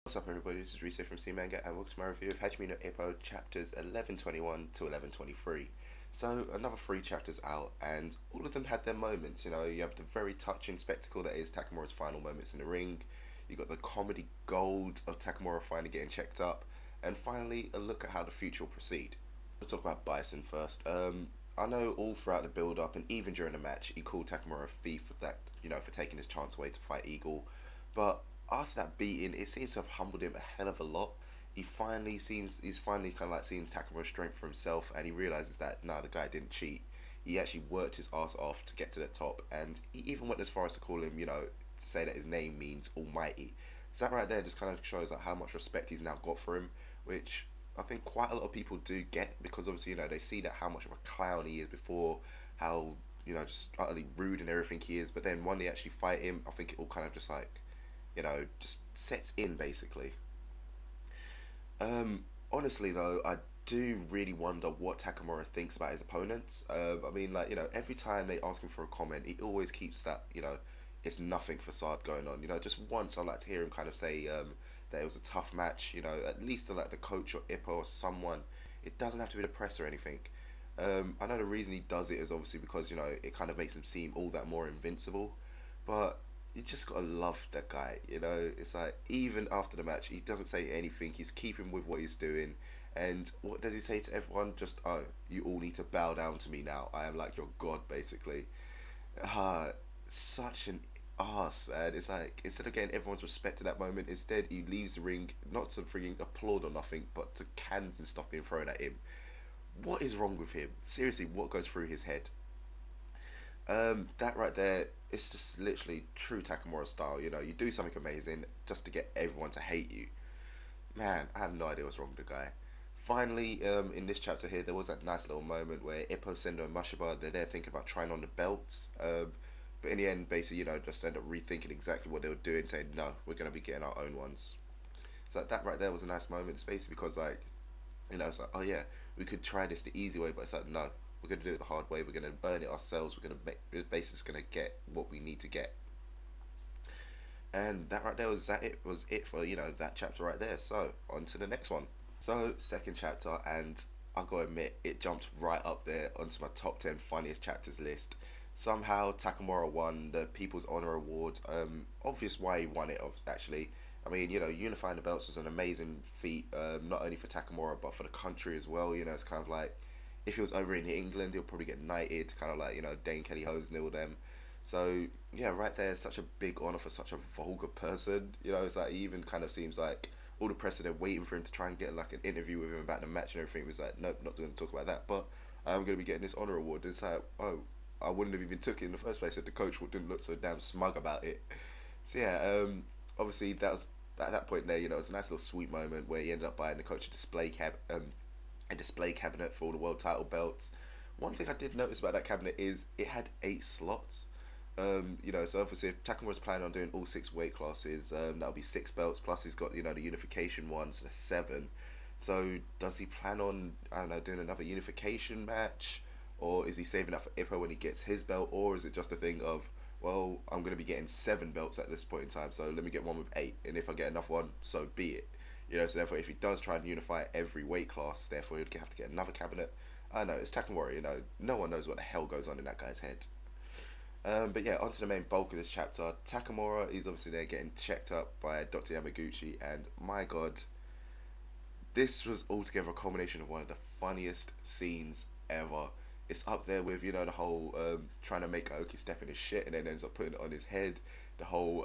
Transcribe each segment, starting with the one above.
What's up everybody, this is Reese from C-Manga and welcome to my review of Hajime no Ippo chapters 1121 to 1123. So another three chapters out and all of them had their moments, you have the very touching spectacle that is Takamura's final moments in the ring, you got the comedy gold of Takamura finally getting checked up, and finally a look at how the future will proceed. We'll talk about Bison first. I know all throughout the build up and even during the match he called Takamura a thief for that, for taking his chance away to fight Eagle, but after that beating, it seems to have humbled him a hell of a lot. He's finally kind of like seeing Takamura's strength for himself, and he realizes that no, the guy didn't cheat. He actually worked his ass off to get to the top, and he even went as far as to call him, to say that his name means Almighty. So that right there just kind of shows like how much respect he's now got for him, which I think quite a lot of people do get because obviously they see that how much of a clown he is before, how just utterly rude and everything he is. But then when they actually fight him, I think it all kind of just like just sets in basically. Honestly though, I do really wonder what Takamura thinks about his opponents. I mean, like, every time they ask him for a comment, he always keeps that, it's nothing facade going on. Just once I'd like to hear him kind of say that it was a tough match, at least to like the coach or Ippo or someone. It doesn't have to be the press or anything. I know the reason he does it is obviously because, it kind of makes him seem all that more invincible. But you just gotta love that guy, It's like even after the match, he doesn't say anything. He's keeping with what he's doing, and what does he say to everyone? Just, oh, you all need to bow down to me now. I am like your god, basically. Such an ass, man. It's like instead of getting everyone's respect at that moment, instead he leaves the ring not to freaking applaud or nothing, but to cans and stuff being thrown at him. What is wrong with him? Seriously, what goes through his head? That right there, it's just literally true Takamura style. You do something amazing just to get everyone to hate you. Man, I have no idea what's wrong with the guy. Finally, in this chapter here, there was that nice little moment where Ippo, Sendo, and Mashiba, they're there thinking about trying on the belts. But in the end, basically, just end up rethinking exactly what they were doing, saying, no, we're going to be getting our own ones. So that right there was a nice moment, especially because, like, it's like, oh yeah, we could try this the easy way, but it's like, no, we're going to do it the hard way. We're going to earn it ourselves. We're going to basically just going to get what we need to get. And that right there was it for that chapter right there. So on to the next one. So second chapter, and I gotta admit, it jumped right up there onto my top 10 funniest chapters list. Somehow Takamura won the People's Honor Award. Obvious why he won it actually. I mean, unifying the belts was an amazing feat, not only for Takamura but for the country as well. It's kind of like if he was over in England, he'll probably get knighted, kind of like Dane Kelly Holmes nil them. So yeah, right there, such a big honor for such a vulgar person. It's like he even kind of seems like all the press are there waiting for him to try and get like an interview with him about the match and everything. He was like, nope, not going to talk about that, but I'm going to be getting this honor award. And it's like, oh, I wouldn't have even took it in the first place if the coach didn't look so damn smug about it. So yeah, obviously that was at that point there. It was a nice little sweet moment where he ended up buying the coach a display cabinet for all the world title belts. One thing I did notice about that cabinet is it had 8 slots. So obviously if Takamura's planning on doing all 6 weight classes, that'll be 6 belts, plus he's got, the unification one, so that's 7. So does he plan on, I don't know, doing another unification match? Or is he saving up for Ippo when he gets his belt? Or is it just a thing of, well, I'm going to be getting 7 belts at this point in time, so let me get one with 8. And if I get enough one, so be it. So therefore if he does try and unify every weight class, therefore he'd have to get another cabinet. I know, it's Takamura, no one knows what the hell goes on in that guy's head. But yeah, on to the main bulk of this chapter. Takamura is obviously there getting checked up by Dr. Yamaguchi, and my god, this was altogether a culmination of one of the funniest scenes ever. It's up there with, the whole trying to make Aoki step in his shit and then ends up putting it on his head. The whole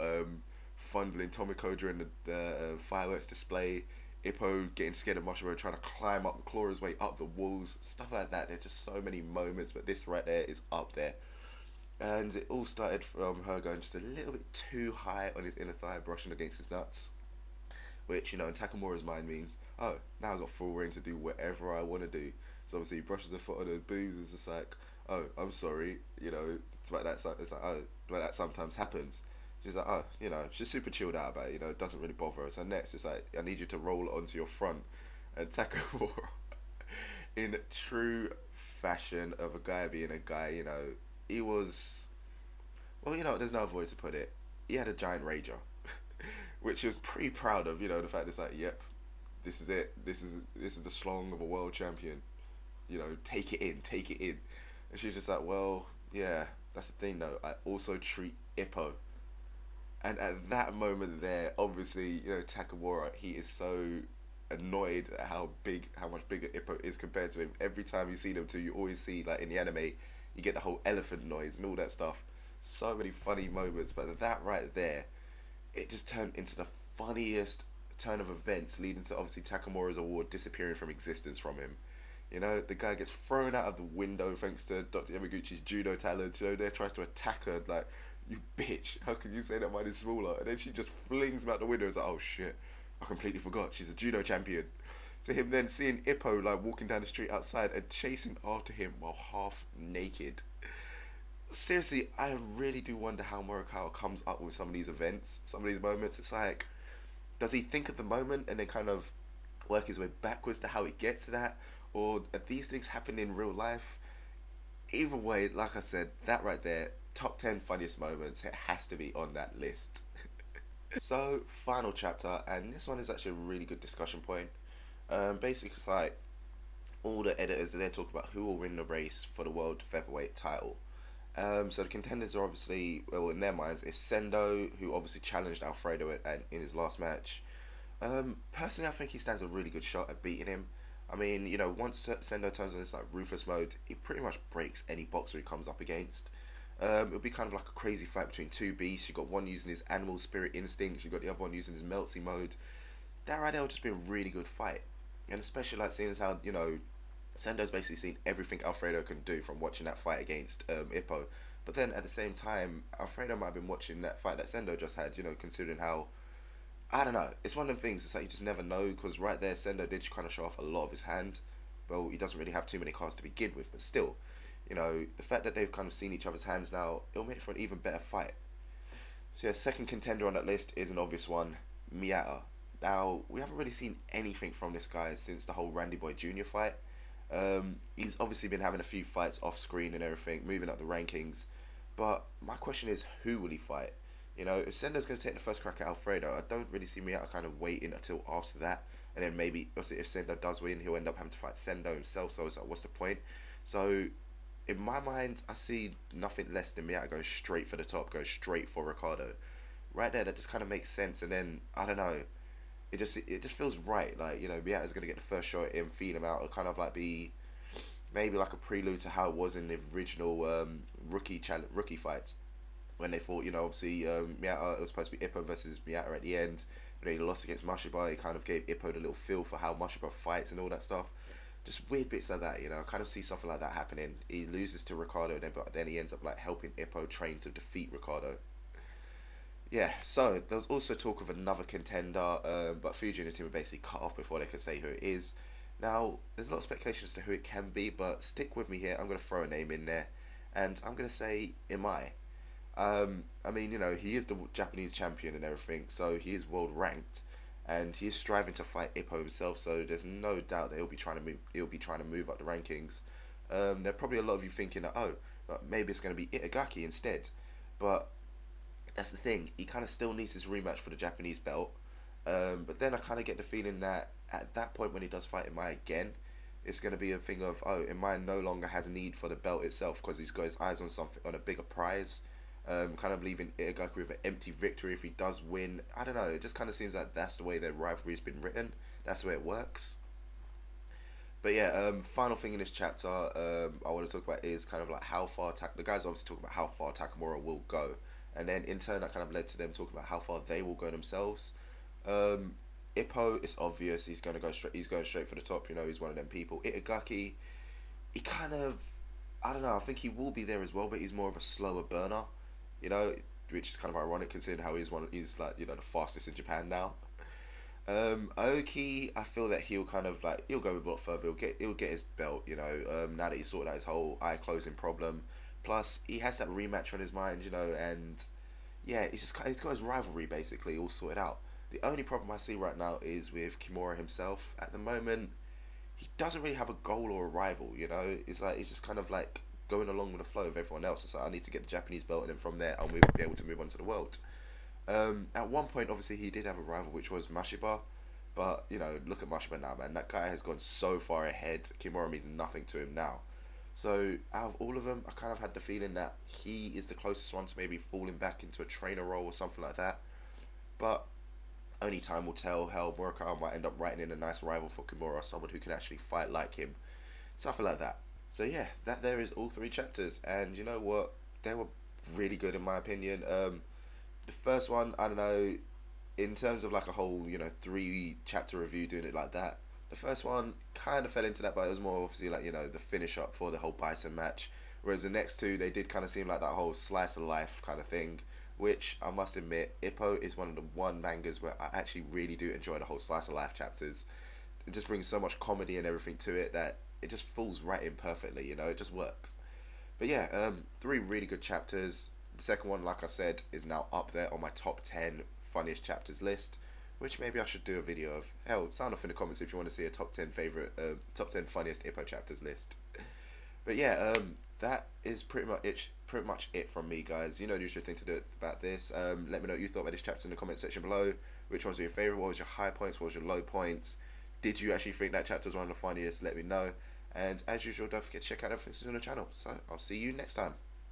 fondling Tomiko during the fireworks display. Ippo getting scared of Mashiba trying to climb up, claw his way up the walls. Stuff like that. There's just so many moments, but this right there is up there. And it all started from her going just a little bit too high on his inner thigh, brushing against his nuts. Which, in Takamura's mind means, oh, now I've got full reign to do whatever I want to do. So obviously he brushes her foot on her boobs, it's just like, oh, I'm sorry, it's like that, it's like, oh, like that sometimes happens. She's like, oh, she's super chilled out about it, it doesn't really bother her. So next, it's like, I need you to roll onto your front. And Takamura, in true fashion of a guy being a guy, he was, well, there's no other way to put it. He had a giant rager. which he was pretty proud of. You know, the fact it's like, yep, this is it. This is the schlong of a world champion. You know, take it in, take it in. And she's just like, well, yeah, that's the thing though. I also treat Ippo. And at that moment there, obviously, you know, Takamura, he is so annoyed at how much bigger Ippo is compared to him. Every time you see them two, you always see, like in the anime, you get the whole elephant noise and all that stuff. So many funny moments, but that right there, it just turned into the funniest turn of events, leading to obviously Takamura's award disappearing from existence from him. You know, the guy gets thrown out of the window thanks to Dr. Yamaguchi's judo talent. You know, there tries to attack her, like, you bitch, how can you say that mine is smaller? And then she just flings him out the window. It's like, oh shit, I completely forgot. She's a judo champion. To him then seeing Ippo, like, walking down the street outside and chasing after him while half naked. Seriously, I really do wonder how Morikawa comes up with some of these events, some of these moments. It's like, does he think of the moment and then kind of work his way backwards to how he gets to that? Or are these things happen in real life? Either way, like I said, that right there, top 10 funniest moments, it has to be on that list. So, final chapter, and this one is actually a really good discussion point. Basically, it's like all the editors are there talking about who will win the race for the world featherweight title. So the contenders are obviously, well, in their minds, is Sendo, who obviously challenged Alfredo in his last match. Personally, I think he stands a really good shot at beating him. I mean, you know, once Sendo turns on this like ruthless mode, he pretty much breaks any boxer he comes up against. It'll be kind of like a crazy fight between two beasts. You got one using his animal spirit instincts, you got the other one using his melty mode. That right there will just be a really good fight, and especially like seeing as how, you know, Sendo's basically seen everything Alfredo can do from watching that fight against Ippo. But then at the same time, Alfredo might have been watching that fight that Sendo just had, you know, considering how, I don't know, it's one of them things, it's like you just never know, because right there, Sendo did kind of show off a lot of his hand. Well, he doesn't really have too many cards to begin with, but still, you know, the fact that they've kind of seen each other's hands now, it'll make for an even better fight. So yeah, second contender on that list is an obvious one, Miyata. Now, we haven't really seen anything from this guy since the whole Randy Boy Jr. fight. He's obviously been having a few fights off screen and everything, moving up the rankings. But my question is, who will he fight? You know, if Sendo's going to take the first crack at Alfredo, I don't really see Miyata kind of waiting until after that. And then maybe, obviously, if Sendo does win, he'll end up having to fight Sendo himself. So it's like, what's the point? So, in my mind, I see nothing less than Miyata going straight for the top, going straight for Ricardo. Right there, that just kind of makes sense. And then, I don't know, it just feels right. Like, you know, Miyata's going to get the first shot at him, feed him out. It'll kind of like be maybe like a prelude to how it was in the original rookie fights, when they fought, you know, obviously Miyata, it was supposed to be Ippo versus Miyata at the end. You know, he lost against Mashiba. He kind of gave Ippo the little feel for how Mashiba fights and all that stuff. Just weird bits like that, you know. I kind of see something like that happening. He loses to Ricardo, but then he ends up like helping Ippo train to defeat Ricardo. Yeah, so there's also talk of another contender, but Fuji and the team were basically cut off before they could say who it is. Now, there's a lot of speculation as to who it can be, but stick with me here. I'm going to throw a name in there, and I'm going to say Imai. I mean, you know, he is the Japanese champion and everything, so he is world ranked, and he is striving to fight Ippo himself. So there's no doubt that he'll be trying to move up the rankings. There are probably a lot of you thinking that, oh, but maybe it's going to be Itagaki instead, but that's the thing. He kind of still needs his rematch for the Japanese belt. But then I kind of get the feeling that at that point when he does fight Imai again, it's going to be a thing of, oh, Imai no longer has a need for the belt itself because he's got his eyes on something, on a bigger prize. Kind of leaving Itagaki with an empty victory if he does win. I don't know. It just kind of seems like that's the way their rivalry's been written. That's the way it works. But yeah, final thing in this chapter I want to talk about is kind of like how far the guys obviously talk about how far Takamura will go, and then in turn that kind of led to them talking about how far they will go themselves. Ippo, it's obvious he's going to go straight. He's going straight for the top. You know, he's one of them people. Itagaki, he kind of, I don't know. I think he will be there as well, but he's more of a slower burner. You know, which is kind of ironic considering how he's like, you know, the fastest in Japan now. Aoki, I feel that he'll kind of like, he'll go a lot further. He'll get his belt. You know, now that he's sorted out his whole eye closing problem. Plus, he has that rematch on his mind. You know, and yeah, he's got his rivalry basically all sorted out. The only problem I see right now is with Kimura himself. At the moment, he doesn't really have a goal or a rival. You know, it's like he's just kind of like going along with the flow of everyone else. It's like, I need to get the Japanese belt, and then from there I'll be able to move on to the world. At one point, obviously, he did have a rival, which was Mashiba. But, you know, look at Mashiba now, man. That guy has gone so far ahead. Kimura means nothing to him now. So, out of all of them, I kind of had the feeling that he is the closest one to maybe falling back into a trainer role or something like that. But only time will tell. Hell, Murakawa might end up writing in a nice rival for Kimura, someone who can actually fight like him. Something like that. So yeah, that there is all three chapters, and you know what? They were really good in my opinion. The first one, I don't know, in terms of like a whole, you know, 3 chapter review, doing it like that. The first one kind of fell into that, but it was more obviously like, you know, the finish up for the whole Bison match. Whereas the next two, they did kind of seem like that whole slice of life kind of thing, which I must admit, Ippo is one of the mangas where I actually really do enjoy the whole slice of life chapters. It just brings so much comedy and everything to it that it just falls right in perfectly, you know, it just works. But yeah, 3 really good chapters. The second one, like I said, is now up there on my top 10 funniest chapters list, which maybe I should do a video of. Hell, sound off in the comments if you want to see a top 10 favorite, top 10 funniest Ippo chapters list. But yeah, that is pretty much it from me, guys. You know the usual thing to do about this. Let me know what you thought about this chapter in the comment section below. Which ones were your favorite? What was your high points? What was your low points? Did you actually think that chapter was one of the funniest? Let me know. And as usual, don't forget to check out everything on the channel. So I'll see you next time.